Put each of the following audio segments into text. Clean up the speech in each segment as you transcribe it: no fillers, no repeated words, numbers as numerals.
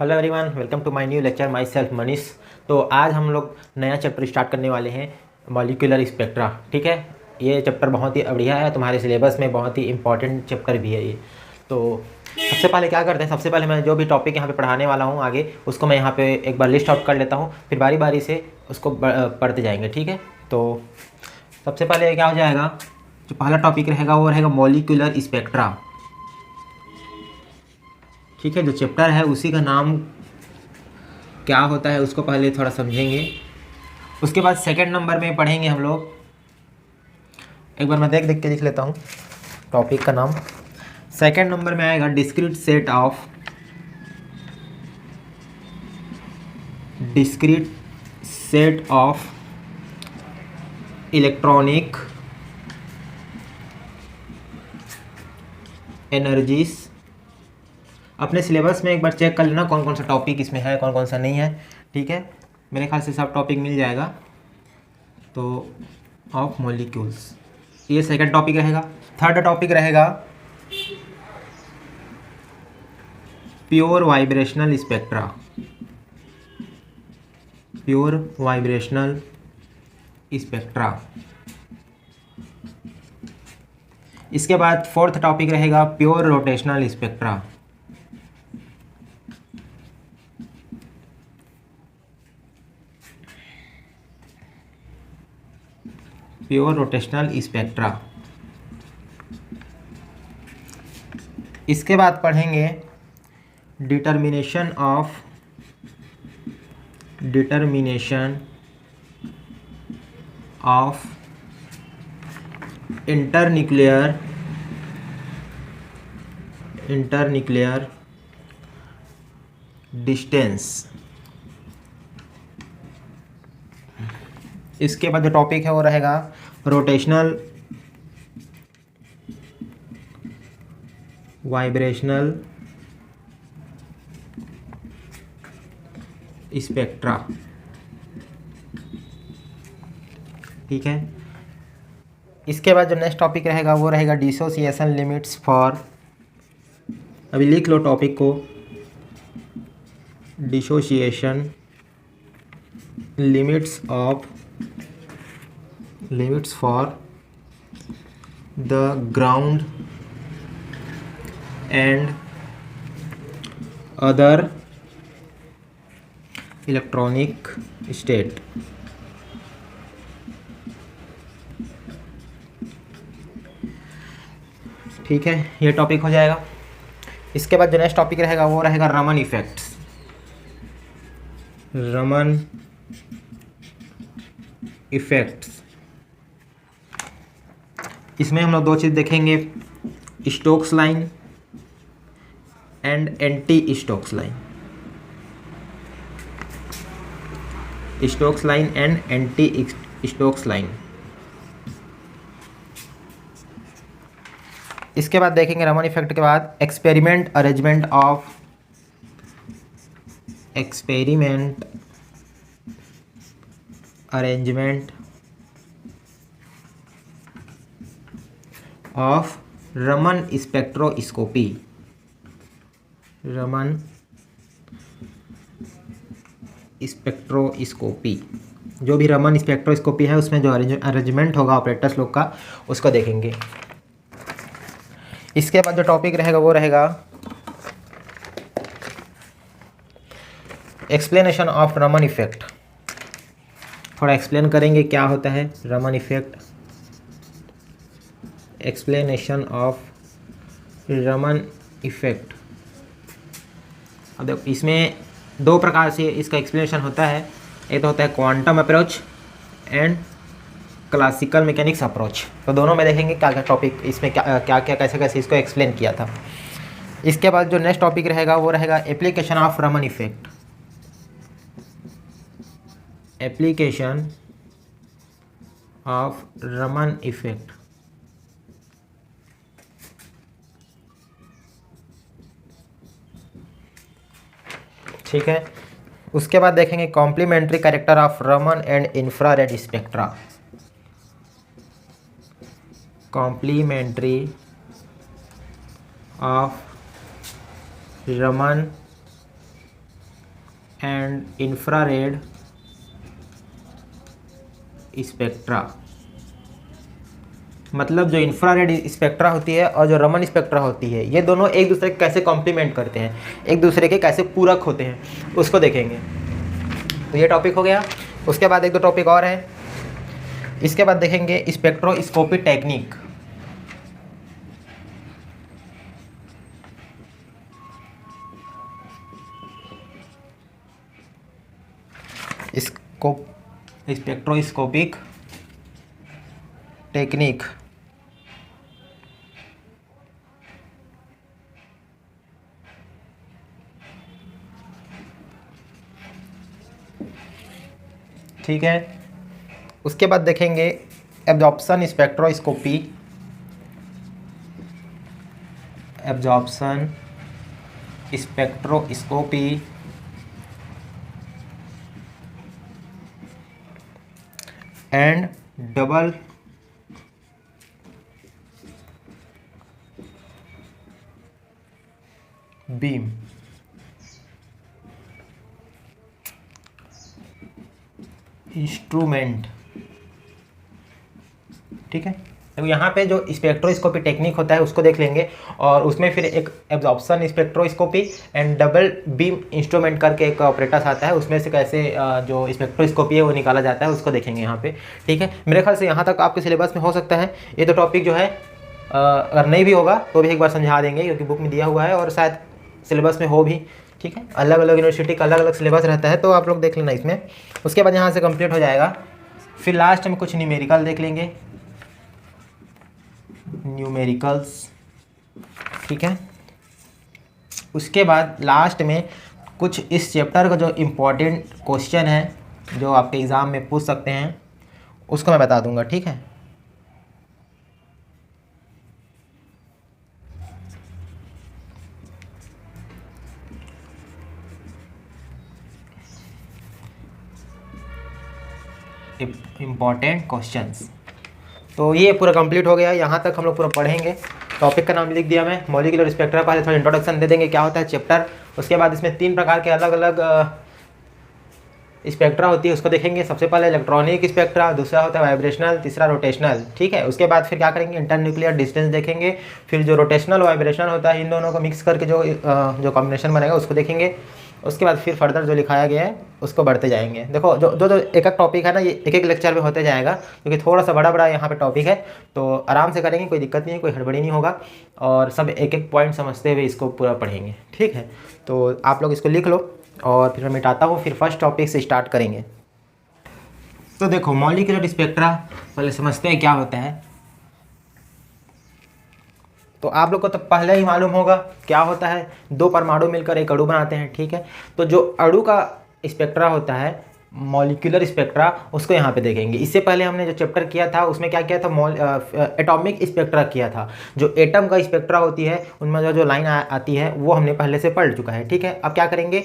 Hello everyone, welcome to my new lecture. Myself Manish. तो आज हम लोग नया चैप्टर स्टार्ट करने वाले हैं, मॉलिक्यूलर स्पेक्ट्रा। ठीक है, ये चैप्टर बहुत ही बढ़िया है, तुम्हारे सिलेबस में बहुत ही इंपॉर्टेंट चैप्टर भी है ये। तो सबसे पहले क्या करते हैं, सबसे पहले मैं जो भी टॉपिक यहाँ पे पढ़ाने वाला हूँ आगे, उसको मैं यहाँ पे एक बार लिस्ट आउट कर लेता हूँ, फिर बारी बारी से उसको पढ़ते जाएंगे। ठीक है, तो सबसे पहले क्या हो जाएगा, जो पहला टॉपिक रहेगा वो रहेगा मॉलिक्यूलर स्पेक्ट्रा। ठीक है, जो चैप्टर है उसी का नाम क्या होता है उसको पहले थोड़ा समझेंगे। उसके बाद सेकंड नंबर में पढ़ेंगे हम लोग, एक बार मैं देख देख के लिख लेता हूँ टॉपिक का नाम। सेकंड नंबर में आएगा discrete set of electronic energies. अपने सिलेबस में एक बार चेक कर लेना कौन कौन सा टॉपिक इसमें है, कौन कौन सा नहीं है। ठीक है, मेरे ख्याल से सब टॉपिक मिल जाएगा। तो ऑफ मॉलिक्यूल्स, ये सेकंड टॉपिक रहेगा। थर्ड टॉपिक रहेगा pure vibrational spectra. Pure vibrational spectra. इसके बाद फोर्थ टॉपिक रहेगा pure rotational spectra. Pure rotational spectra. इसके बाद पढ़ेंगे डिटर्मिनेशन ऑफ इंटरन्यूक्लियर डिस्टेंस। इसके बाद जो टॉपिक है वो रहेगा रोटेशनल वाइब्रेशनल स्पेक्ट्रा। ठीक है, इसके बाद जो नेक्स्ट टॉपिक रहेगा वो रहेगा डिसोसिएशन लिमिट्स फॉर, अभी लिख लो टॉपिक को, dissociation limits for the ground and other electronic state. ठीक है, ये टॉपिक हो जाएगा। इसके बाद जो नेक्स्ट टॉपिक रहेगा वो रहेगा रमन इफेक्ट्स। रमन इफेक्ट्स, इसमें हम लोग दो चीज़ देखेंगे, Stokes line and anti Stokes line. Stokes line and anti Stokes line. इसके बाद देखेंगे रमन इफेक्ट के बाद experiment arrangement of Raman spectroscopy. Raman spectroscopy, जो भी रमन स्पेक्ट्रोस्कोपी है उसमें जो अरेंजमेंट होगा ऑपरेटर्स लोग का, उसको देखेंगे। इसके बाद जो टॉपिक रहेगा वो रहेगा एक्सप्लेनेशन ऑफ रमन इफेक्ट। थोड़ा एक्सप्लेन करेंगे क्या होता है Raman effect. Explanation of Raman effect. अब देखो, इसमें दो प्रकार से इसका एक्सप्लेनेशन होता है। एक तो होता है quantum approach and classical mechanics approach. तो दोनों में देखेंगे क्या क्या टॉपिक इसमें क्या क्या कैसे कैसे इसको एक्सप्लेन किया था। इसके बाद जो नेक्स्ट टॉपिक रहेगा वो रहेगा application of Raman effect. Application of Raman effect. ठीक है, उसके बाद देखेंगे complementary character of Raman and infrared spectra. Complementary of Raman and infrared spectra. मतलब जो इंफ्रारेड स्पेक्ट्रा होती है और जो रमन स्पेक्ट्रा होती है, ये दोनों एक दूसरे के कैसे कॉम्प्लीमेंट करते हैं, एक दूसरे के कैसे पूरक होते हैं, उसको देखेंगे। तो ये टॉपिक हो गया। उसके बाद एक दो टॉपिक और हैं। इसके बाद देखेंगे स्पेक्ट्रोस्कोपी टेक्निक। Spectroscopic technique. ठीक है। उसके बाद देखेंगे absorption spectroscopy. Absorption spectroscopy and double beam. Instrument. ठीक है। तो यहाँ पे जो स्पेक्ट्रोस्कोपी टेक्निक होता है उसको देख लेंगे, और उसमें फिर एक absorption spectroscopy and double beam instrument करके एक ऑपरेटस आता है, उसमें से कैसे जो स्पेक्ट्रोस्कोपी है वो निकाला जाता है, उसको देखेंगे यहाँ पे। ठीक है। मेरे ख्याल से यहाँ तक आपके सिलेबस में हो सकता है। ये तो टॉपिक जो है अगर नहीं भी होगा तो भी एक बार समझा देंगे, क्योंकि बुक में दिया हुआ है और शायद सिलेबस में हो भी। ठीक है। अलग अलग यूनिवर्सिटी का अलग अलग सिलेबस रहता है, तो आप लोग देख लेना इसमें। उसके बाद यहाँ से कंप्लीट हो जाएगा। फिर लास्ट में कुछ न्यूमेरिकल देख लेंगे, न्यूमेरिकल्स। ठीक है। उसके बाद लास्ट में कुछ इस चैप्टर का जो इम्पोर्टेंट क्वेश्चन है जो आपके एग्ज़ाम में पूछ सकते हैं, उसको मैं बता दूंगा। ठीक है। Important questions. तो ये पूरा कंप्लीट हो गया। यहाँ तक हम लोग पूरा पढ़ेंगे। टॉपिक का नाम लिख दिया मैं, मॉलिक्यूलर स्पेक्ट्रा। पहले थोड़ा इंट्रोडक्शन दे देंगे क्या होता है चैप्टर। उसके बाद इसमें 3 प्रकार के अलग अलग स्पेक्ट्रा होती है, उसको देखेंगे। सबसे पहले इलेक्ट्रॉनिक स्पेक्ट्रा, दूसरा होता है वाइब्रेशनल, तीसरा रोटेशनल। ठीक है। उसके बाद फिर क्या करेंगे, इंटरन्यूक्लियर डिस्टेंस देखेंगे। फिर जो रोटेशनल वाइब्रेशनल होता है, इन दोनों को मिक्स करके जो कॉम्बिनेशन बनेगा उसको देखेंगे। उसके बाद फिर फर्दर जो लिखाया गया है उसको बढ़ते जाएंगे। देखो जो जो जो एक एक टॉपिक है ना, ये एक एक लेक्चर में होते जाएगा, क्योंकि थोड़ा सा बड़ा बड़ा यहाँ पे टॉपिक है, तो आराम से करेंगे, कोई दिक्कत नहीं है, कोई हड़बड़ी नहीं होगा, और सब एक एक पॉइंट समझते हुए इसको पूरा पढ़ेंगे। ठीक है। तो आप लोग इसको लिख लो और फिर मैं मिटाता हूँ, फिर फर्स्ट टॉपिक से स्टार्ट करेंगे। तो देखो मॉलिक्यूलर स्पेक्ट्रा पहले समझते हैं क्या होता है। तो आप लोग को तो पहले ही मालूम होगा क्या होता है, 2 परमाणु मिलकर एक अणु बनाते हैं। ठीक है। तो जो अणु का स्पेक्ट्रा होता है, मॉलिक्यूलर स्पेक्ट्रा, उसको यहाँ पे देखेंगे। इससे पहले हमने जो चैप्टर किया था उसमें क्या किया था, एटॉमिक स्पेक्ट्रा किया था। जो एटम का स्पेक्ट्रा होती है उनमें जो जो लाइन आती है वो हमने पहले से पढ़ चुका है। ठीक है। अब क्या करेंगे,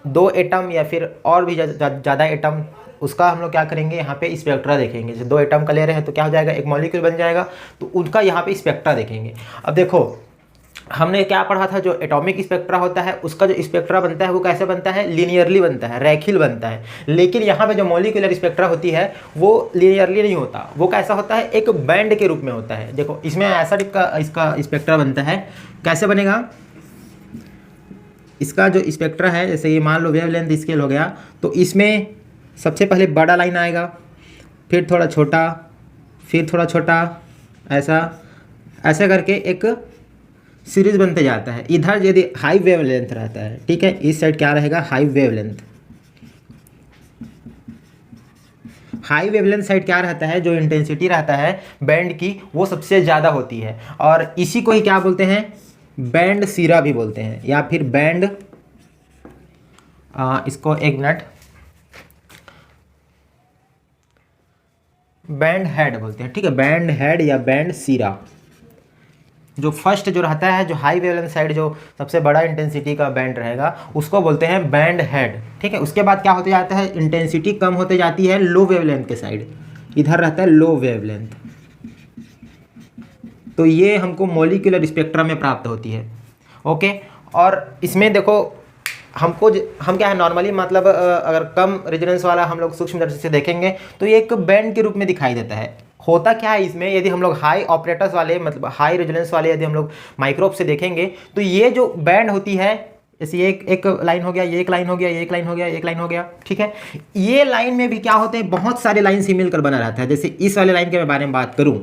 2 एटम या फिर और भी ज़्यादा एटम, उसका हम लोग क्या करेंगे, यहाँ पे स्पेक्ट्रा देखेंगे। जैसे 2 एटम का ले रहे हैं तो क्या हो जाएगा, एक मॉलिक्यूल बन जाएगा, तो उनका यहाँ पे स्पेक्ट्रा देखेंगे। अब देखो हमने क्या पढ़ा था, जो एटॉमिक स्पेक्ट्रा होता है उसका जो स्पेक्ट्रा बनता है वो कैसे बनता है, लीनियरली बनता है, रैखिक बनता है। लेकिन यहाँ पे जो मॉलिक्यूलर स्पेक्ट्रा होती है वो लीनियरली नहीं होता, वो कैसा होता है, एक बैंड के रूप में होता है। देखो इसमें ऐसा इसका स्पेक्ट्रा बनता है। कैसे बनेगा, इसका जो स्पेक्ट्रा है, जैसे ये मान लो वेवलेंथ स्केल हो गया, तो इसमें सबसे पहले बड़ा लाइन आएगा, फिर थोड़ा छोटा, फिर थोड़ा छोटा, ऐसा ऐसा करके एक सीरीज बनते जाता है। इधर यदि हाई वेवलेंथ रहता है, ठीक है, इस साइड क्या रहेगा, high wavelength. High wavelength side क्या रहता है, जो इंटेंसिटी रहता है बैंड की वो सबसे ज़्यादा होती है, और इसी को ही क्या बोलते हैं, बैंड सीरा भी बोलते हैं, या फिर बैंड, इसको एक मिनट, बैंड हेड बोलते हैं। ठीक है, बैंड हेड या बैंड सीरा। जो फर्स्ट जो रहता है, जो हाई वेवलेंथ साइड, जो सबसे बड़ा इंटेंसिटी का बैंड रहेगा, उसको बोलते हैं बैंड हेड। ठीक है। उसके बाद क्या होते जाता है, इंटेंसिटी कम होते जाती है लो वेवलेंथ के साइड, इधर रहता है लो वेवलेंथ। तो ये हमको मॉलिक्यूलर स्पेक्ट्रम में प्राप्त होती है। ओके। और इसमें देखो हम क्या है नॉर्मली मतलब अगर कम रेजोनेंस वाला हम लोग सूक्ष्मदर्शी से देखेंगे तो ये एक बैंड के रूप में दिखाई देता है। होता क्या है इसमें, यदि हम लोग हाई ऑपरेटर्स वाले मतलब हाई रेजोनेंस वाले यदि हम लोग माइक्रोस्कोप से देखेंगे तो ये जो बैंड होती है, जैसे ये एक लाइन हो गया, ये एक लाइन हो गया, ये एक लाइन हो गया, एक लाइन हो गया, ठीक है। ये लाइन में भी क्या होते हैं, बहुत सारे लाइन से मिलकर बना रहता है। जैसे इस वाले लाइन के बारे में बात करूं,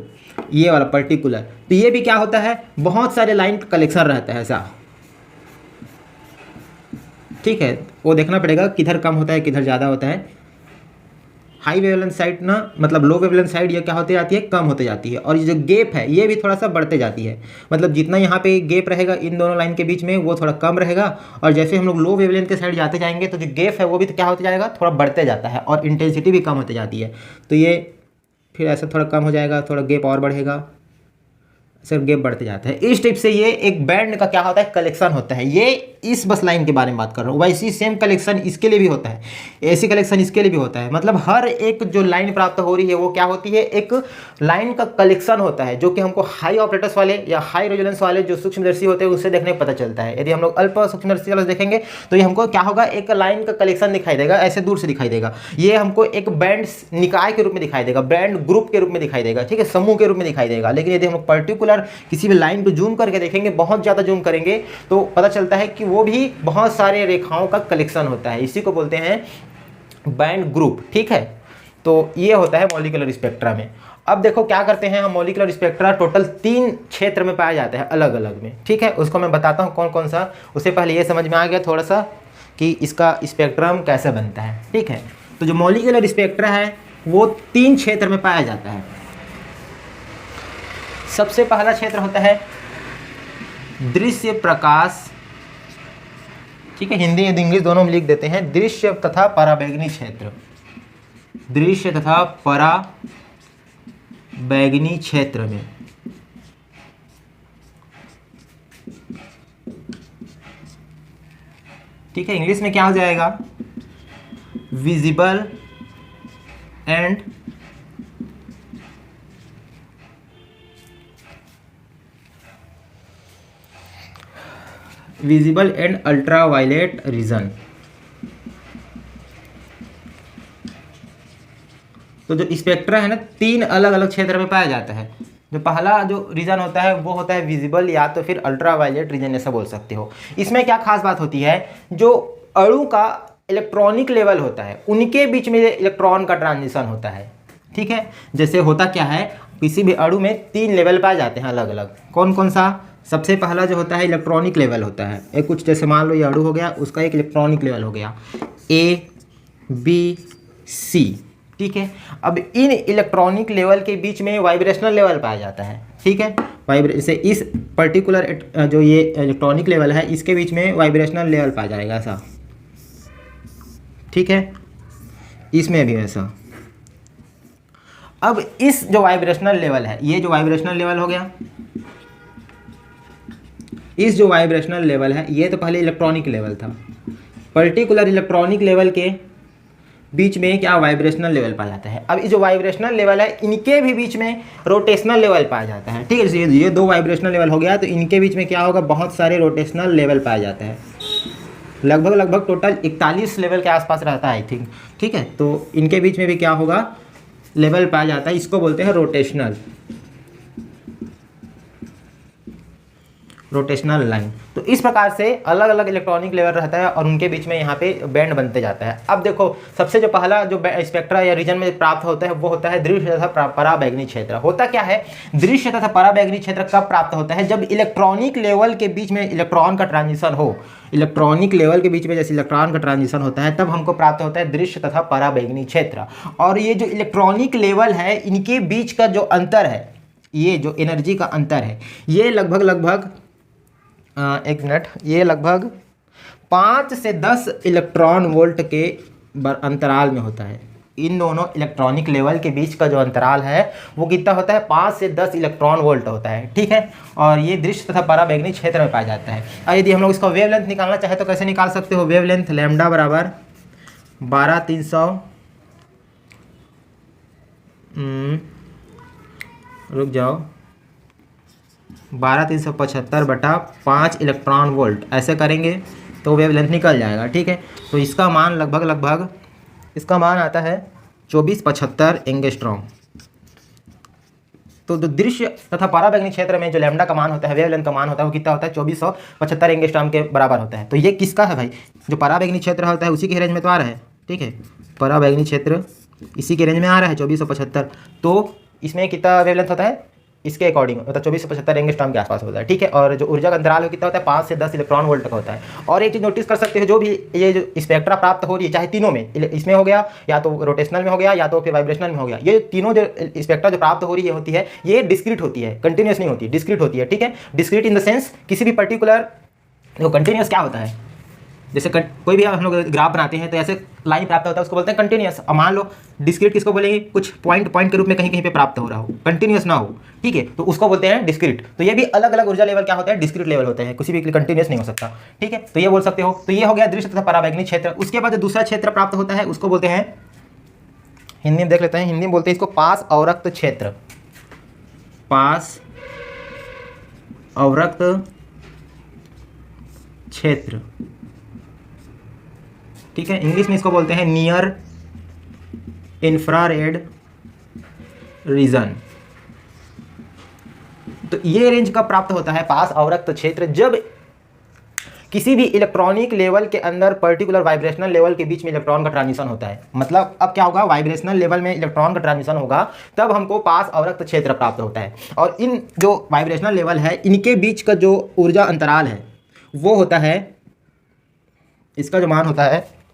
ये वाला पर्टिकुलर, तो ये भी क्या होता है, बहुत सारे लाइन का कलेक्शन रहता है ऐसा, ठीक है। वो देखना पड़ेगा किधर कम होता है किधर ज़्यादा होता है। हाई वेवलेंथ साइड ना मतलब लो वेवलेंथ साइड ये क्या होती जाती है, कम होते जाती है, और ये जो गैप है ये भी थोड़ा सा बढ़ते जाती है। मतलब जितना यहाँ पे गैप रहेगा इन दोनों लाइन के बीच में वो थोड़ा कम रहेगा, और जैसे हम लोग लो वेवलेंथ के साइड जाते जाएंगे तो जो गैप है वो भी तो क्या होता जाएगा, थोड़ा बढ़ते जाता है, और इंटेंसिटी भी कम होती जाती है। तो ये फिर ऐसा थोड़ा कम हो जाएगा, थोड़ा गैप और बढ़ेगा, सर गैप बढ़ते जाता है। इस टाइप से ये एक बैंड का क्या होता है, कलेक्शन होता है। ये इस बस लाइन के बारे में बात कर रहा हूँ। वैसी सेम कलेक्शन इसके लिए भी होता है, ऐसी कलेक्शन इसके लिए भी होता है। मतलब हर एक जो लाइन प्राप्त हो रही है वो क्या होती है, एक लाइन का कलेक्शन होता है, जो कि हमको हाई ऑपरेटर्स वाले या हाई रेजोनेंस वाले जो सूक्ष्मदर्शी होते हैं उससे देखने में पता चलता है। यदि हम लोग अल्प सूक्ष्मदर्शी वाले देखेंगे तो ये हमको क्या होगा, एक लाइन का कलेक्शन दिखाई देगा, ऐसे दूर से दिखाई देगा। ये हमको एक बैंड निकाय के रूप में दिखाई देगा, बैंड ग्रुप के रूप में दिखाई देगा, ठीक है, समूह के रूप में दिखाई देगा। लेकिन यदि हम लोग पर्टिकुलर किसी भी लाइन को जूम करके देखेंगे, बहुत ज़्यादा जूम करेंगे तो पता चलता है कि वो भी बहुत सारे रेखाओं का कलेक्शन होता है। इसी को बोलते हैं बैंड ग्रुप, ठीक है। तो ये होता है मॉलिक्यूलर स्पेक्ट्रा में। अब देखो क्या करते हैं हम, मॉलिक्यूलर स्पेक्ट्रा टोटल 3 क्षेत्र में पाया जाता है अलग अलग में, ठीक है। उसको मैं बताता हूँ कौन कौन सा। उससे पहले ये समझ में आ गया थोड़ा सा कि इसका स्पेक्ट्रम कैसे बनता है, ठीक है। तो जो मॉलिक्यूलर स्पेक्ट्रा है वो 3 क्षेत्र में पाया जाता है। सबसे पहला क्षेत्र होता है दृश्य प्रकाश, ठीक है, हिंदी या इंग्लिश दोनों में लिख देते हैं, दृश्य तथा पराबैंगनी क्षेत्र, दृश्य तथा पराबैंगनी क्षेत्र में, ठीक है। इंग्लिश में क्या हो जाएगा, visible and visible and ultraviolet region. तो जो स्पेक्ट्रा है ना 3 अलग अलग क्षेत्र में पाया जाता है। जो पहला जो रीजन होता है वो होता है विजिबल या तो फिर अल्ट्रावायलेट रीजन ऐसा बोल सकते हो। इसमें क्या खास बात होती है, जो अणु का इलेक्ट्रॉनिक लेवल होता है उनके बीच में इलेक्ट्रॉन का ट्रांजिशन होता है, ठीक है। जैसे होता क्या है, किसी भी अणु में 3 लेवल पाए जाते हैं अलग अलग। कौन कौन सा, सबसे पहला जो होता है इलेक्ट्रॉनिक लेवल होता है। एक कुछ जैसे मान लो ये अणु हो गया, उसका एक इलेक्ट्रॉनिक लेवल हो गया ए बी सी, ठीक है। अब इन इलेक्ट्रॉनिक लेवल के बीच में वाइब्रेशनल लेवल पाया जाता है, ठीक है। जैसे इस पर्टिकुलर जो ये इलेक्ट्रॉनिक लेवल है इसके बीच में वाइब्रेशनल लेवल पाया जाएगा ऐसा, ठीक है। इसमें भी ऐसा। अब इस जो वाइब्रेशनल लेवल है, ये जो वाइब्रेशनल लेवल हो गया, इस जो वाइब्रेशनल लेवल है ये तो पहले इलेक्ट्रॉनिक लेवल था। पर्टिकुलर इलेक्ट्रॉनिक लेवल के बीच में क्या वाइब्रेशनल लेवल पाया जाता है। अब ये जो वाइब्रेशनल लेवल है इनके भी बीच में रोटेशनल लेवल पाया जाता है, ठीक है। ये 2 वाइब्रेशनल लेवल हो गया, तो इनके बीच में क्या होगा, बहुत सारे रोटेशनल लेवल पाया जाता है। लगभग टोटल 41 लेवल के आसपास रहता है आई थिंक, ठीक है। तो इनके बीच में भी क्या होगा, लेवल पाया जाता है, इसको बोलते हैं रोटेशनल लाइन। तो इस प्रकार से अलग अलग इलेक्ट्रॉनिक लेवल रहता है और उनके बीच में यहाँ पे बैंड बनते जाता है। अब देखो सबसे जो पहला जो स्पेक्ट्रा या रीजन में प्राप्त होता है वो होता है दृश्य तथा पराबैंगनी क्षेत्र। होता क्या है, दृश्य तथा पराबैंगनी क्षेत्र कब प्राप्त होता है, जब इलेक्ट्रॉनिक लेवल के बीच में इलेक्ट्रॉन का ट्रांजिशन हो। इलेक्ट्रॉनिक लेवल के बीच में जैसे इलेक्ट्रॉन का ट्रांजिशन होता है तब हमको प्राप्त होता है दृश्य तथा पराबैंगनी क्षेत्र। और ये जो इलेक्ट्रॉनिक लेवल है इनके बीच का जो अंतर है, ये जो एनर्जी का अंतर है, ये लगभग एक मिनट, ये लगभग 5 से 10 इलेक्ट्रॉन वोल्ट के अंतराल में होता है। इन दोनों इलेक्ट्रॉनिक लेवल के बीच का जो अंतराल है वो कितना होता है, 5 से 10 इलेक्ट्रॉन वोल्ट होता है, ठीक है। और ये दृश्य तथा पराबैंगनी क्षेत्र में पाया जाता है। और यदि हम लोग इसका वेवलेंथ निकालना चाहे तो कैसे निकाल सकते हो, वेवलेंथ लैम्डा बराबर 12300 रुक जाओ 12375 बटा 5 इलेक्ट्रॉन वोल्ट, ऐसे करेंगे तो वेवलेंथ निकल जाएगा, ठीक है। तो इसका मान लगभग इसका मान आता है 2475 एंगस्ट्रॉम। तो जो दृश्य तथा पराबैंगनी क्षेत्र में जो लैम्डा का मान होता है, वेवलेंथ का मान होता है, वो कितना होता है? 2475 एंगस्ट्रॉम के बराबर होता है। तो ये किसका है भाई? जो पराबैंगनी क्षेत्र होता है उसी के रेंज में तो आ रहा है, ठीक है। पराबैंगनी क्षेत्र इसी के रेंज में आ रहा है 2475। तो इसमें कितना वेवलेंथ होता है? इसके अकॉर्डिंग मतलब 2475 एंगस्ट्रॉम के आसपास होता है, ठीक है। और जो ऊर्जा का अंतराल है कितना होता है? 5 से 10 इलेक्ट्रॉन वोल्ट का होता है। और एक चीज़ नोटिस कर सकते हो, जो भी ये जो स्पेक्ट्रा प्राप्त हो रही है, चाहे तीनों में, इसमें हो गया या तो रोटेशनल में हो गया या तो फिर वाइब्रेशनल में हो गया, ये तीनों जो स्पेक्ट्रा जो प्राप्त हो रही होती है ये डिस्क्रीट होती है, कंटिन्यूस नहीं होती, डिस्क्रीट होती है, ठीक है। डिस्क्रीट इन द सेंस किसी भी पर्टिकुलर, जो कंटिन्यूस क्या होता है, जैसे कोई भी हम लोग ग्राफ बनाते हैं तो ऐसे लाइन प्राप्त होता है, उसको बोलते हैं कंटिन्यूस। अब मान लो डिस्क्रीट किसको बोलेंगे? कुछ पॉइंट के रूप में कहीं कहीं पे प्राप्त हो रहा हो, कंटिन्यूस ना हो, ठीक है, तो उसको बोलते हैं डिस्क्रीट। तो ये भी अलग अलग ऊर्जा लेवल क्या होता है? डिस्क्रीट लेवल होते हैं, किसी भी कंटिन्यूस नहीं हो सकता, ठीक है। तो ये बोल सकते हो। तो ये हो गया दृश्य तथा पराबैंगनी क्षेत्र। उसके बाद जो दूसरा क्षेत्र प्राप्त होता है उसको बोलते हैं, हिंदी में देख लेते हैं, हिंदी में बोलते हैं इसको पास अवरक्त क्षेत्र। पास अवरक्त क्षेत्र, ठीक है। इंग्लिश में इसको बोलते हैं नियर इंफ्रारेड रीजन। तो ये रेंज कब प्राप्त होता है? पास अवरक्त क्षेत्र, जब किसी भी इलेक्ट्रॉनिक लेवल के अंदर पर्टिकुलर वाइब्रेशनल लेवल के बीच में इलेक्ट्रॉन का ट्रांजिशन होता है। मतलब अब क्या होगा? वाइब्रेशनल लेवल में इलेक्ट्रॉन का ट्रांजिशन होगा, तब हमको पास अवरक्त क्षेत्र प्राप्त होता है। और इन जो वाइब्रेशनल लेवल है इनके बीच का जो ऊर्जा अंतराल है वो होता है, इसका जो मान होता है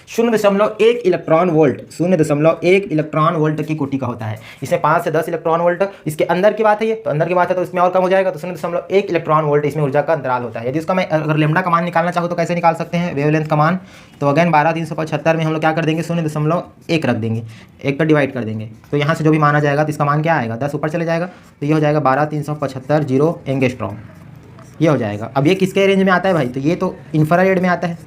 0.1 इलेक्ट्रॉन वोल्ट, 0.1 इलेक्ट्रॉन वोल्ट की कोटि का होता है। इसमें 5 से 10 इलेक्ट्रॉन वोल्ट, इसके अंदर की बात है, ये तो अंदर की बात है, तो इसमें और कम हो जाएगा। तो 0.1 इलेक्ट्रॉन वोल्ट इसमें ऊर्जा का अंतराल होता है। यदि इसका मैं अगर लेम्डा का मान निकालना चाहूँ तो कैसे निकाल सकते हैं? वेवलेंथ का मान, तो अगेन 12375 में हम लोग क्या कर देंगे? 0.1 रख देंगे, 1 का डिवाइड कर देंगे, तो यहाँ से जो भी माना जाएगा तो इसका मान क्या आएगा? 10 ऊपर चले जाएगा, तो ये हो जाएगा 12375 0 एंगस्ट्रॉम, ये हो जाएगा। अब ये किसके रेंज में आता है भाई? तो ये तो इंफ्रारेड में आता है,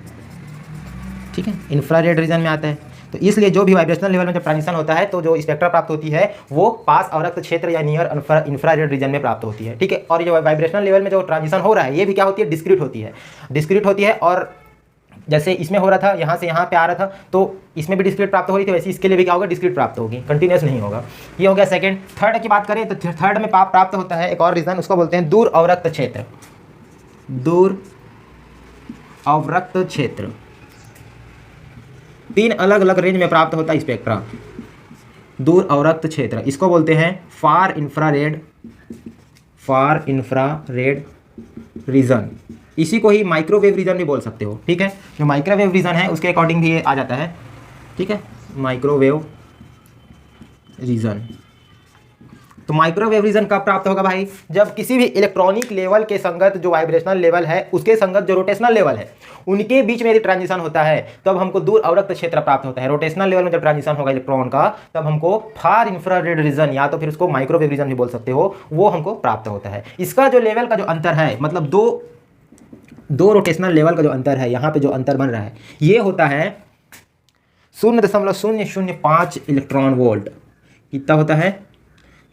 ठीक है, इंफ्रारेड रीजन में आता है। तो इसलिए जो भी वाइब्रेशनल लेवल में जब ट्रांजिशन होता है तो जो स्पेक्ट्रा प्राप्त होती है वो पास अवरक्त क्षेत्र या नियर इंफ्रारेड रीजन में प्राप्त होती है, ठीक है। और ये वाइब्रेशनल लेवल में जो ट्रांजिशन हो रहा है ये भी क्या होती है? डिस्क्रीट होती है, डिस्क्रीट होती है। और जैसे इसमें हो रहा था, यहाँ से यहाँ पे आ रहा था, तो इसमें भी डिस्क्रीट प्राप्त हो रही थी, वैसे इसके लिए भी क्या होगा? डिस्क्रीट प्राप्त होगी, कंटिन्यूस नहीं होगा। ये हो गया सेकंड। थर्ड की बात करें तो थर्ड में प्राप्त होता है एक और रीजन, उसको बोलते हैं दूर अवरक्त क्षेत्र। दूर अवरक्त क्षेत्र 3 अलग अलग रेंज में प्राप्त होता है स्पेक्ट्रा। दूर अवरक्त क्षेत्र इसको बोलते हैं फार इंफ्रारेड रीजन। इसी को ही माइक्रोवेव रीजन भी बोल सकते हो, ठीक है। जो माइक्रोवेव रीजन है उसके अकॉर्डिंग भी ये आ जाता है, ठीक है, माइक्रोवेव रीजन। तो माइक्रोवेव रीजन कब प्राप्त होगा भाई? जब किसी भी इलेक्ट्रॉनिक लेवल के संगत जो वाइब्रेशनल लेवल है उसके संगत जो रोटेशनल लेवल है उनके बीच में यदि ट्रांजिशन होता है तब हमको दूर अवरक्त क्षेत्र प्राप्त होता है। रोटेशनल लेवल में जब ट्रांजिशन होगा इलेक्ट्रॉन का तब हमको फार इंफ्रारेड रीजन या तो फिर उसको माइक्रोवेव रीजन भी बोल सकते हो, वो हमको प्राप्त होता है। इसका जो लेवल का जो अंतर है, मतलब दो रोटेशनल लेवल का जो अंतर है, यहाँ पे जो अंतर बन रहा है ये होता है 0.005 इलेक्ट्रॉन वोल्ट। कितना होता है?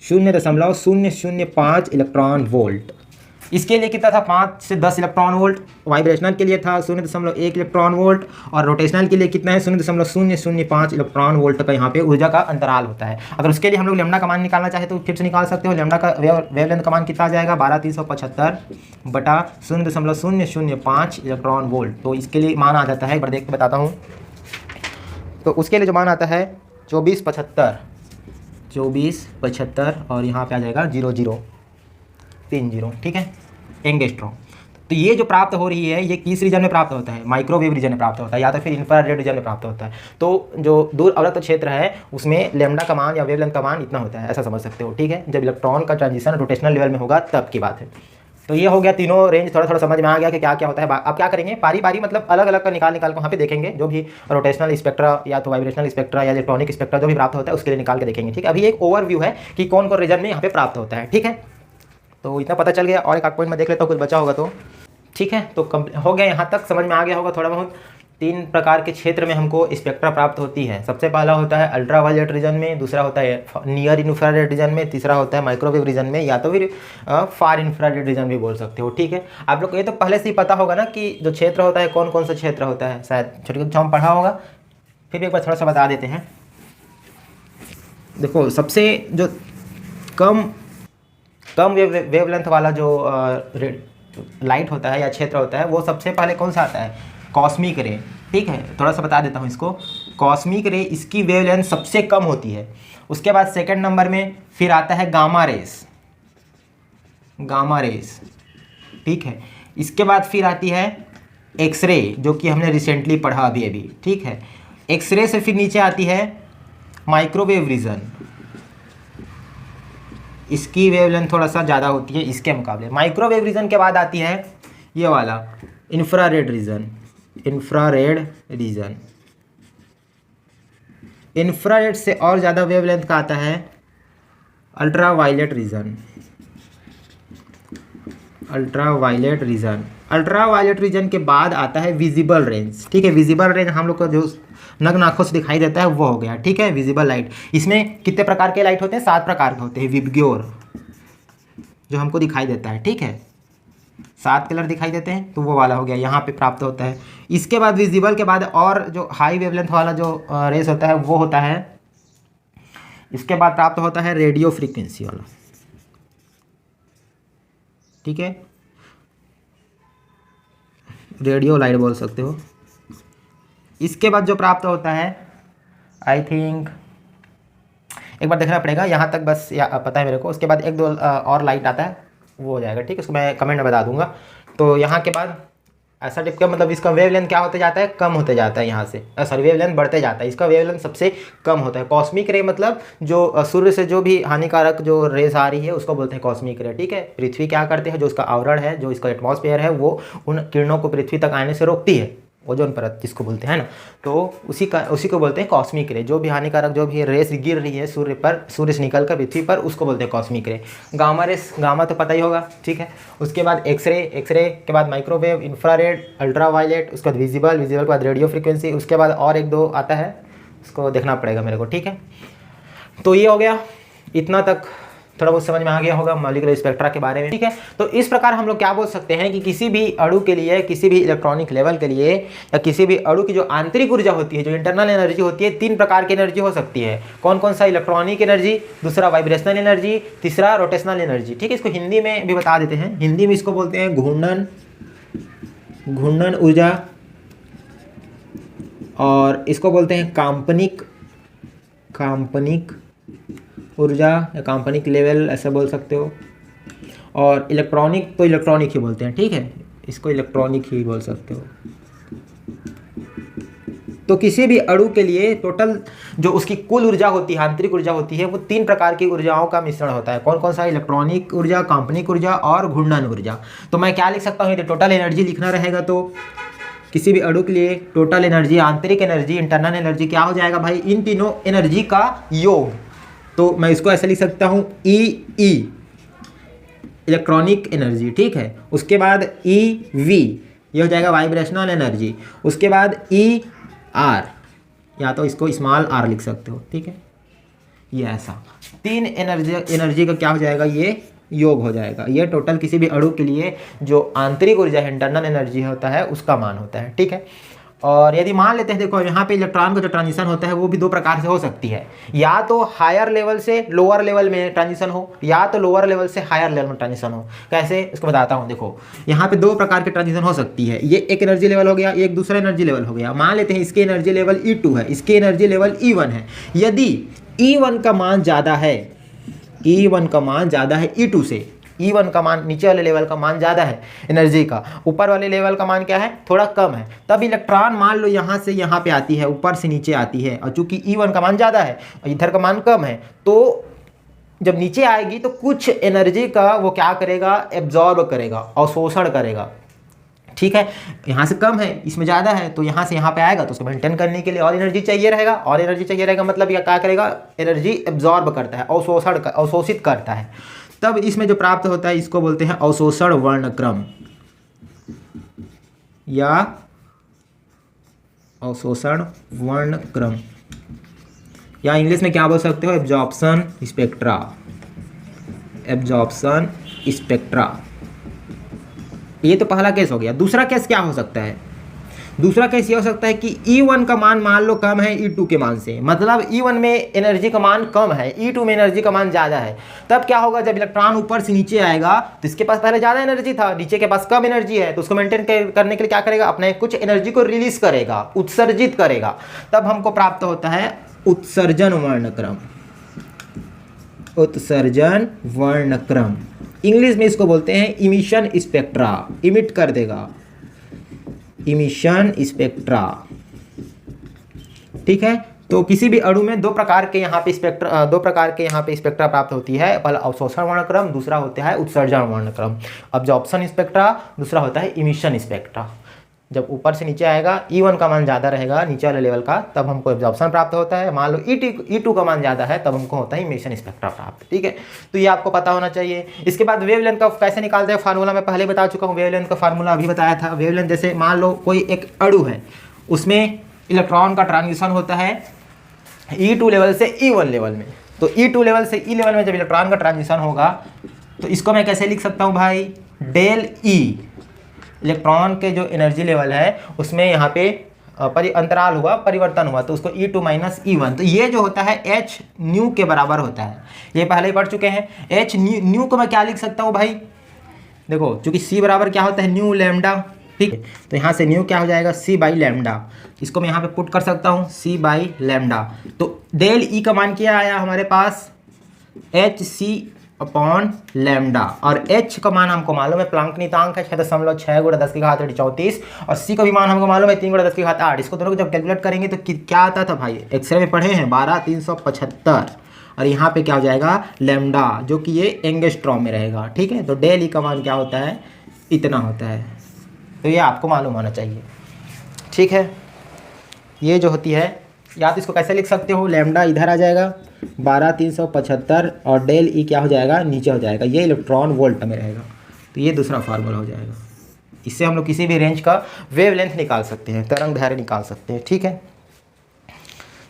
0.005 इलेक्ट्रॉन वोल्ट। इसके लिए कितना था? 5 से 10 इलेक्ट्रॉन वोल्ट। वाइब्रेशनल के लिए था 0.1 इलेक्ट्रॉन वोल्ट और रोटेशनल के लिए कितना है? 0.005 इलेक्ट्रॉन वोल्ट का यहाँ पे ऊर्जा का अंतराल होता है। अगर उसके लिए हम लोग लेम्डा का मान निकालना चाहे तो फिर से निकाल सकते हो। लेम्डा का वेवलेंथ का मान कितना आ जाएगा? 12375 बटा 0.005 इलेक्ट्रॉन वोल्ट। तो इसके लिए मान आ जाता है, एक बार देख के बताता हूँ। तो उसके लिए जो मान आता है 2475 और यहाँ पे आ जाएगा 0030, ठीक है, एंगस्ट्रॉम। तो ये जो प्राप्त हो रही है ये किस रीजन में प्राप्त होता है? माइक्रोवेव रीजन में प्राप्त होता है या तो फिर इंफ्रारेड रीजन में प्राप्त होता है। तो जो दूर अवरक्त क्षेत्र है उसमें लेम्डा का मान या वेवलेंथ का मान इतना होता है, ऐसा समझ सकते हो, ठीक है। जब इलेक्ट्रॉन का ट्रांजिशन रोटेशनल लेवल में होगा तब की बात है। तो ये हो गया तीनों रेंज, थोड़ा थोड़ा समझ में आ गया कि क्या क्या होता है। अब क्या करेंगे? पारी पारी मतलब अलग अलग का निकाल के वहाँ पे देखेंगे, जो भी रोटेशनल स्पेक्ट्रा या तो वाइब्रेशनल स्पेक्ट्रा या इलेक्ट्रॉनिक स्पेक्ट्रा जो भी प्राप्त होता है उसके लिए निकाल के देखेंगे, ठीक है। अभी एक ओवरव्यू है कि कौन कौन रीजन में यहाँ पे प्राप्त होता है, ठीक है। तो इतना पता चल गया। और एक पॉइंट में देख लेता हूँ, कुछ बचा होगा तो, ठीक है। तो हो गया, यहाँ तक समझ में आ गया होगा थोड़ा बहुत। तीन प्रकार के क्षेत्र में हमको स्पेक्ट्रा प्राप्त होती है। सबसे पहला होता है अल्ट्रा वायलेट रीजन में, दूसरा होता है नियर इंफ्रारेड रीजन में, तीसरा होता है माइक्रोवेव रीजन में, या तो फिर फार इंफ्रारेड रीजन भी बोल सकते हो। ठीक है, आप लोग को ये तो पहले से ही पता होगा ना कि जो क्षेत्र होता है कौन कौन सा क्षेत्र होता है, शायद छोटे कक्षा में पढ़ा होगा, फिर भी एक बार थोड़ा सा बता देते हैं। देखो, सबसे जो कम वेवलेंथ वाला जो लाइट होता है या क्षेत्र होता है वो सबसे पहले कौन सा आता है, कॉस्मिक रे। ठीक है, थोड़ा सा बता देता हूँ इसको। कॉस्मिक रे, इसकी वेवलेंथ सबसे कम होती है। उसके बाद सेकंड नंबर में फिर आता है गामा रेस, गामा रेस। ठीक है, इसके बाद फिर आती है एक्सरे, जो कि हमने रिसेंटली पढ़ा अभी। ठीक है, एक्सरे से फिर नीचे आती है माइक्रोवेव रीजन, इसकी वेवलेंथ थोड़ा सा ज़्यादा होती है इसके मुकाबले। माइक्रोवेव रीजन के बाद आती है ये वाला infrared region, infrared region. Infrared से और ज़्यादा वेवलेंथ का आता है ultraviolet region, ultraviolet region. Ultraviolet region के बाद आता है विजिबल रेंज। ठीक है, विजिबल रेंज हम लोग को जो नग्न आंखों से दिखाई देता है वो हो गया। ठीक है, विजिबल लाइट। इसमें कितने प्रकार के लाइट होते हैं, 7 प्रकार के होते हैं। विबग्योर जो हमको दिखाई देता है, ठीक है, 7 कलर दिखाई देते हैं, तो वो वाला हो गया, यहाँ पे प्राप्त होता है। इसके बाद विजिबल के बाद और जो हाई वेवलेंथ वाला जो रेस होता है वो होता है, इसके बाद प्राप्त होता है रेडियो फ्रीक्वेंसी वाला। ठीक है, रेडियो लाइट बोल सकते हो। इसके बाद जो प्राप्त होता है, आई थिंक एक बार देखना पड़ेगा, यहाँ तक बस पता है मेरे को। उसके बाद 1-2 और लाइट आता है, वो हो जाएगा। ठीक है, उसको मैं कमेंट में बता दूंगा। तो यहाँ के बाद ऐसा टिप का मतलब इसका वेवलेंथ क्या होते जाता है, कम होते जाता है। यहाँ से सॉरी, वेवलेंथ बढ़ते जाता है, इसका वेवलेंथ सबसे कम होता है। कॉस्मिक रे मतलब जो सूर्य से जो भी हानिकारक जो रेस आ रही है उसको बोलते हैं कॉस्मिक रे। ठीक है, पृथ्वी क्या करते हैं, जो उसका आवरण है, जो इसका एटमॉस्फेयर है, वो उन किरणों को पृथ्वी तक आने से रोकती है, ओजोन परत जिसको बोलते हैं ना, तो उसी को बोलते हैं कॉस्मिक रे। जो भी हानिकारक जो भी रेस गिर रही है सूर्य पर, सूर्य से निकल कर पृथ्वी पर, उसको बोलते हैं कॉस्मिक रे। गामा रेस, गामा तो पता ही होगा। ठीक है, उसके बाद एक्सरे, एक्सरे के बाद माइक्रोवेव, इंफ्रारेड, अल्ट्रा वायलेट, उसके बाद विजिबल, विजिबल के बाद रेडियो फ्रीक्वेंसी, उसके बाद और 1-2 आता है, उसको देखना पड़ेगा मेरे को। ठीक है, तो ये हो गया, इतना तक थोड़ा बहुत समझ में आ गया होगा मॉलिक्यूलर स्पेक्ट्रा के बारे में। ठीक है, तो इस प्रकार हम लोग क्या बोल सकते हैं कि किसी भी अणु के लिए, किसी भी इलेक्ट्रॉनिक लेवल के लिए, या किसी भी अणु की जो आंतरिक ऊर्जा होती है, जो इंटरनल एनर्जी होती है, 3 प्रकार की एनर्जी हो सकती है। कौन कौन सा, इलेक्ट्रॉनिक एनर्जी, दूसरा वाइब्रेशनल एनर्जी, तीसरा रोटेशनल एनर्जी। ठीक है, इसको हिंदी में भी बता देते हैं। हिंदी में इसको बोलते हैं घूर्णन ऊर्जा, और इसको बोलते हैं काम्पनिक ऊर्जा या काम्पनिक लेवल, ऐसा बोल सकते हो। और इलेक्ट्रॉनिक तो इलेक्ट्रॉनिक ही बोलते हैं। ठीक है, इसको इलेक्ट्रॉनिक ही बोल सकते हो। तो किसी भी अणु के लिए टोटल जो उसकी कुल ऊर्जा होती है, आंतरिक ऊर्जा होती है, वो 3 प्रकार की ऊर्जाओं का मिश्रण होता है। कौन कौन सा, इलेक्ट्रॉनिक ऊर्जा, काम्पनिक ऊर्जा और घूर्णन ऊर्जा। तो मैं क्या लिख सकता हूँ, टोटल एनर्जी लिखना रहेगा तो किसी भी अणु के लिए टोटल एनर्जी, आंतरिक एनर्जी, इंटरनल एनर्जी क्या हो जाएगा भाई, इन तीनों एनर्जी का योग। तो मैं इसको ऐसे लिख सकता हूँ ई इलेक्ट्रॉनिक एनर्जी। ठीक है, उसके बाद वी, ये हो जाएगा वाइब्रेशनल एनर्जी। उसके बाद आर, या तो इसको स्मॉल आर लिख सकते हो। ठीक है, ये ऐसा 3 एनर्जी का क्या हो जाएगा, ये योग हो जाएगा। ये टोटल किसी भी अणु के लिए जो आंतरिक ऊर्जा है, इंटरनल एनर्जी होता है, उसका मान होता है। ठीक है, और यदि मान लेते हैं, देखो यहाँ पे इलेक्ट्रॉन का जो ट्रांजिशन होता है वो भी 2 प्रकार से हो सकती है। या तो हायर लेवल से लोअर लेवल में ट्रांजिशन हो, या तो लोअर लेवल से हायर लेवल में ट्रांजिशन हो। कैसे, इसको बताता हूँ। देखो, यहाँ पे 2 प्रकार के ट्रांजिशन हो सकती है। ये एक एनर्जी लेवल हो गया, एक दूसरा एनर्जी लेवल हो गया। मान लेते हैं इसकी एनर्जी लेवल E2 है, इसकी एनर्जी लेवल E1 है। यदि E1 का मान ज़्यादा है, E1 का मान ज़्यादा है E2 से, E1 का मान, नीचे वाले लेवल का मान ज़्यादा है एनर्जी का, ऊपर वाले लेवल का मान क्या है, थोड़ा कम है, तब इलेक्ट्रॉन मान लो यहाँ से यहाँ पे आती है, ऊपर से नीचे आती है। और चूंकि E1 का मान ज़्यादा है और इधर का मान कम है, तो जब नीचे आएगी तो कुछ एनर्जी का वो क्या करेगा, एब्जॉर्ब करेगा, अवशोषण करेगा। ठीक है, यहाँ से कम है, इसमें ज़्यादा है, तो यहाँ से यहाँ पे आएगा, तो उसको मेंटेन करने के लिए और एनर्जी चाहिए रहेगा। और एनर्जी चाहिए रहेगा मतलब यह क्या करेगा, एनर्जी एब्जॉर्ब करता है, अवशोषित करता है। तब इसमें जो प्राप्त होता है इसको बोलते हैं अवशोषण वर्णक्रम या अवशोषण वर्णक्रम, या इंग्लिश में क्या बोल सकते हो, एब्जॉर्प्शन स्पेक्ट्रा। एब्जॉर्प्शन स्पेक्ट्रा, ये तो पहला केस हो गया। दूसरा केस क्या हो सकता है? दूसरा केस ये हो सकता है कि E1 का मान मान लो कम है E2 के मान से, मतलब E1 में एनर्जी का मान कम है, E2 में एनर्जी का मान ज़्यादा है। तब क्या होगा, जब इलेक्ट्रॉन ऊपर से नीचे आएगा तो इसके पास पहले ज़्यादा एनर्जी था, नीचे के पास कम एनर्जी है, तो उसको मेंटेन करने के लिए क्या करेगा, अपने कुछ एनर्जी को रिलीज करेगा, उत्सर्जित करेगा। तब हमको प्राप्त होता है उत्सर्जन वर्णक्रम। उत्सर्जन वर्णक्रम, इंग्लिश में इसको बोलते हैं इमिशन स्पेक्ट्रा। इमिट कर देगा, इमिशन स्पेक्ट्रा। ठीक है, तो किसी भी अणु में दो प्रकार के यहाँ पे स्पेक्ट्रा प्राप्त होती है। पहला अवशोषण वर्णक्रम, दूसरा होता है उत्सर्जन वर्णक्रम। अब्जॉर्प्शन स्पेक्ट्रा, दूसरा होता है इमिशन स्पेक्ट्रा। जब ऊपर से नीचे आएगा, E1 का मान ज़्यादा रहेगा नीचे वाले लेवल का, तब हमको एब्जॉर्प्शन प्राप्त होता है। मान लो E2 का मान ज़्यादा है, तब हमको होता है इमिशन स्पेक्ट्रा प्राप्त। ठीक है, तो ये आपको पता होना चाहिए। इसके बाद वेवलेंथ का कैसे निकालते हैं फार्मूला मैं पहले बता चुका हूँ। वेवलेंथ का फार्मूला अभी बताया था। वेवलेंथ जैसे मान लो कोई एक अणु है, उसमें इलेक्ट्रॉन का ट्रांजिशन होता है E2 लेवल से E1 लेवल में। तो E2 लेवल से E लेवल में जब इलेक्ट्रॉन का ट्रांजिशन होगा, तो इसको मैं कैसे लिख सकता हूँ भाई, डेल E, इलेक्ट्रॉन के जो एनर्जी लेवल है उसमें यहाँ पे अंतराल हुआ, परिवर्तन हुआ, तो उसको E2 माइनस E1। तो ये जो होता है H न्यू के बराबर होता है, ये पहले ही पढ़ चुके हैं। H न्यू को मैं क्या लिख सकता हूँ भाई, देखो चूंकि C बराबर क्या होता है, न्यू लैम्डा। ठीक है, तो यहाँ से न्यू क्या हो जाएगा, C बाई लैम्डा। इसको मैं यहाँ पे पुट कर सकता हूँ, C बाई लैम्डा। तो डेल E का मान क्या आया हमारे पास, HC अपॉन लैम्डा। और H का मान हमको मालूम है, प्लांक नियतांक है 6.6 × 10 की घात 34, और C का भी मान हमको मालूम है 3 × 10 की घात 8। इसको दोनों को जब कैलकुलेट करेंगे तो क्या आता था भाई, एक्सरे में पढ़े हैं 12375, और यहाँ पे क्या हो जाएगा लैम्डा, जो कि ये एंगस्ट्रॉम में रहेगा। ठीक है, तो डेल E का मान क्या होता है, इतना होता है। तो ये आपको मालूम होना चाहिए। ठीक है, ये जो होती है, या तो इसको कैसे लिख सकते हो, लैम्डा इधर आ जाएगा 12375, और डेल E क्या हो जाएगा, नीचे हो जाएगा, ये इलेक्ट्रॉन वोल्ट में रहेगा। तो ये दूसरा फार्मूला हो जाएगा। इससे हम लोग किसी भी रेंज का वेवलेंथ निकाल सकते हैं, तरंग दैर्घ्य निकाल सकते हैं। ठीक है,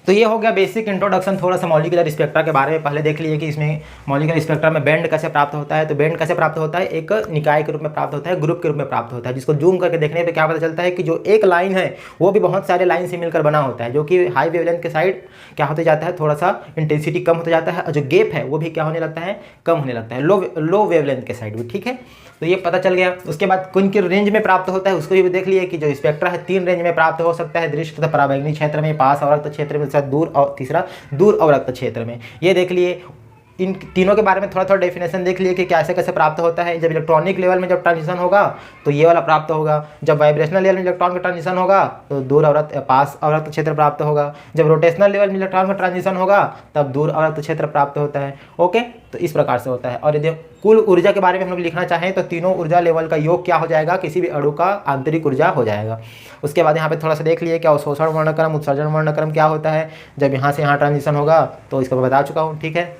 तो ये हो गया बेसिक इंट्रोडक्शन थोड़ा सा मॉलिक्यूलर स्पेक्ट्रा के बारे में। पहले देख लिए कि इसमें मॉलिक्यूलर स्पेक्ट्रा में बैंड कैसे प्राप्त होता है। तो बैंड कैसे प्राप्त होता है, एक निकाय के रूप में प्राप्त होता है, ग्रुप के रूप में प्राप्त होता है, जिसको जूम करके देखने पे क्या पता चलता है कि जो एक लाइन है वो भी बहुत सारे लाइन से मिलकर बना होता है, जो कि हाई वेवलेंथ के साइड क्या होते जाता है, थोड़ा सा इंटेंसिटी कम होता जाता है, और जो गैप है वो भी क्या होने लगता है, कम होने लगता है, लो वेवलेंथ के साइड भी। ठीक है, तो ये पता चल गया। उसके बाद कौन की रेंज में प्राप्त होता है उसको भी देख लिए कि जो स्पेक्ट्रा है 3 रेंज में प्राप्त हो सकता है, दृश्य तथा पराबैंगनी क्षेत्र में, पास अवरक्त क्षेत्र में, दूर, और तीसरा दूर अवरक्त क्षेत्र में। ये देख लिए। इन तीनों के बारे में थोड़ा थोड़ा डेफिनेशन देख लिए कि कैसे कैसे प्राप्त होता है। जब इलेक्ट्रॉनिक लेवल में जब ट्रांजिशन होगा तो ये वाला प्राप्त होगा, जब वाइब्रेशनल लेवल में इलेक्ट्रॉन का ट्रांजिशन होगा तो दूर अवरक्त पास अवरक्त क्षेत्र प्राप्त होगा, जब रोटेशनल लेवल में इलेक्ट्रॉन का ट्रांजिशन होगा तब दूर अवरक्त क्षेत्र प्राप्त होता है। ओके, तो इस प्रकार से होता है। और यदि कुल ऊर्जा के बारे में हम लोग लिखना चाहें तो तीनों ऊर्जा लेवल का योग क्या हो जाएगा, किसी भी अणु का आंतरिक ऊर्जा हो जाएगा। उसके बाद यहाँ पे थोड़ा सा देख लिए कि अवशोषण वर्णक्रम, उत्सर्जन वर्णक्रम क्या होता है, जब यहाँ से यहाँ ट्रांजिशन होगा, तो इसको मैं बता चुका हूँ। ठीक है,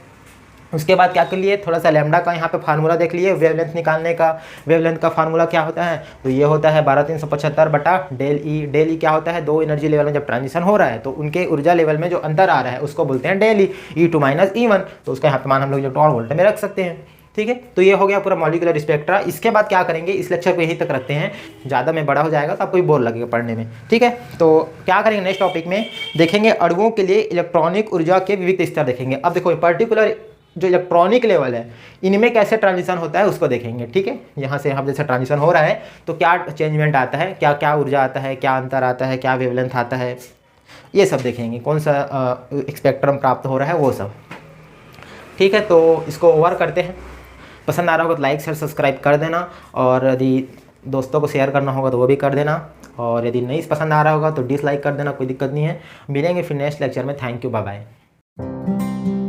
उसके बाद क्या कर लिए, थोड़ा सा लैम्डा का यहाँ पे फार्मूला देख लिए वेवलेंथ निकालने का। वेवलेंथ का फार्मूला क्या होता है, तो ये होता है 12375 बटा डेल ई। डेल ई क्या होता है, दो एनर्जी लेवल में जब ट्रांजिशन हो रहा है तो उनके ऊर्जा लेवल में जो अंतर आ रहा है उसको बोलते हैं del E, E2 minus E1। तो उसका यहाँ पे मान हम लोग इलेक्ट्रॉन वोल्ट में रख सकते हैं। ठीक है, तो ये हो गया पूरा मॉलिक्यूलर स्पेक्ट्रा। इसके बाद क्या करेंगे, इस लेक्चर को यहीं तक रखते हैं, ज़्यादा में बड़ा हो जाएगा तो आपको भी बोर लगेगा पढ़ने में। ठीक है, तो क्या करेंगे नेक्स्ट टॉपिक में देखेंगे अणुओं के लिए इलेक्ट्रॉनिक ऊर्जा के विविध स्तर देखेंगे। अब देखो पर्टिकुलर जो इलेक्ट्रॉनिक लेवल है इनमें कैसे ट्रांजिशन होता है उसको देखेंगे। ठीक है, यहाँ से हम जैसे ट्रांजिशन हो रहा है तो क्या चेंजमेंट आता है, क्या क्या ऊर्जा आता है, क्या अंतर आता है, क्या वेवलेंथ आता है, ये सब देखेंगे। कौन सा स्पेक्ट्रम प्राप्त हो रहा है वो सब। ठीक है, तो इसको ओवर करते हैं। पसंद आ रहा होगा तो लाइक शेयर सब्सक्राइब कर देना, और यदि दोस्तों को शेयर करना होगा तो वो भी कर देना, और यदि नहीं पसंद आ रहा होगा तो डिसलाइक कर देना, कोई दिक्कत नहीं है। मिलेंगे फिर नेक्स्ट लेक्चर में। Thank you, bye bye.